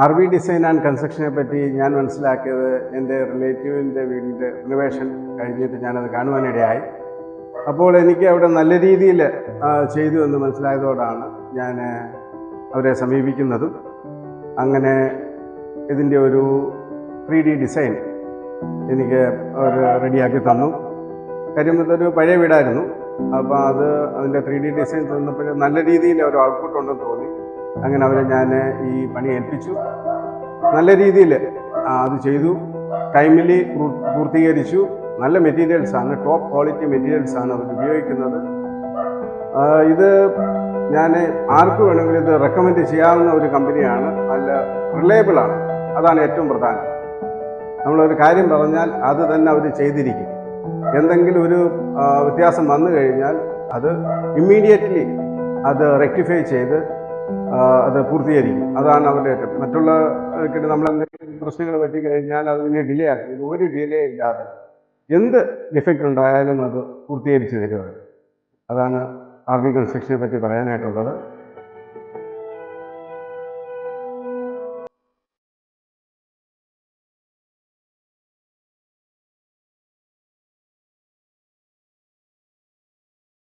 RV design and കൺസ്ട്രക്ഷനെ പറ്റി ഞാൻ മനസ്സിലാക്കിയത് എൻ്റെ റിലേറ്റീവിൻ്റെ വീടിൻ്റെ റിനോവേഷൻ കഴിഞ്ഞിട്ട് ഞാനത് കാണുവാനിടയായി. അപ്പോൾ എനിക്ക് അവിടെ നല്ല രീതിയിൽ ചെയ്തു എന്ന് മനസ്സിലായതോടാണ് ഞാൻ അവരെ സമീപിക്കുന്നതും. അങ്ങനെ ഇതിൻ്റെ ഒരു 3D ഡിസൈൻ എനിക്ക് അവർ റെഡിയാക്കി തന്നു. കാര്യം ഇതൊരു പഴയ വീടായിരുന്നു. അപ്പോൾ അതിൻ്റെ 3D ഡിസൈൻ തന്നപ്പോൾ നല്ല രീതിയിൽ ഒരു ഔട്ട്പുട്ട് ഉണ്ടെന്ന് തോന്നി. അങ്ങനെ അവരെ ഞാൻ ഈ പണി ഏൽപ്പിച്ചു. നല്ല രീതിയിൽ അത് ചെയ്തു, ടൈമിലി പൂർത്തീകരിച്ചു. നല്ല മെറ്റീരിയൽസാണ്, ടോപ്പ് ക്വാളിറ്റി മെറ്റീരിയൽസാണ് അവർ ഉപയോഗിക്കുന്നത്. ഇത് ഞാൻ ആർക്ക് വേണമെങ്കിലും ഇത് റെക്കമെൻഡ് ചെയ്യാവുന്ന ഒരു കമ്പനിയാണ്. നല്ല റിലയബിളാണ്, അതാണ് ഏറ്റവും പ്രധാനം. നമ്മളൊരു കാര്യം പറഞ്ഞാൽ അത് തന്നെ അവർ ചെയ്തിരിക്കും. എന്തെങ്കിലും ഒരു വ്യത്യാസം വന്നു കഴിഞ്ഞാൽ അത് ഇമ്മീഡിയറ്റ്ലി അത് റെക്ടിഫൈ ചെയ്ത് അത് പൂർത്തീകരിക്കും. അതാണ് അവരുടെ ഏറ്റവും. മറ്റുള്ളവർക്കിട്ട് നമ്മളെന്തെങ്കിലും പ്രശ്നങ്ങൾ പറ്റിക്കഴിഞ്ഞാൽ അതിനെ ഡിലേ ആക്കും. ഇത് ഒരു ഡിലേ ഇല്ലാതെ എന്ത് ഡിഫക്റ്റ് ഉണ്ടായാലും അത് പൂർത്തീകരിച്ച് തരുവാണ്. അതാണ് RV കൺസ്ട്രക്ഷനെ പറ്റി പറയാനായിട്ടുള്ളത്.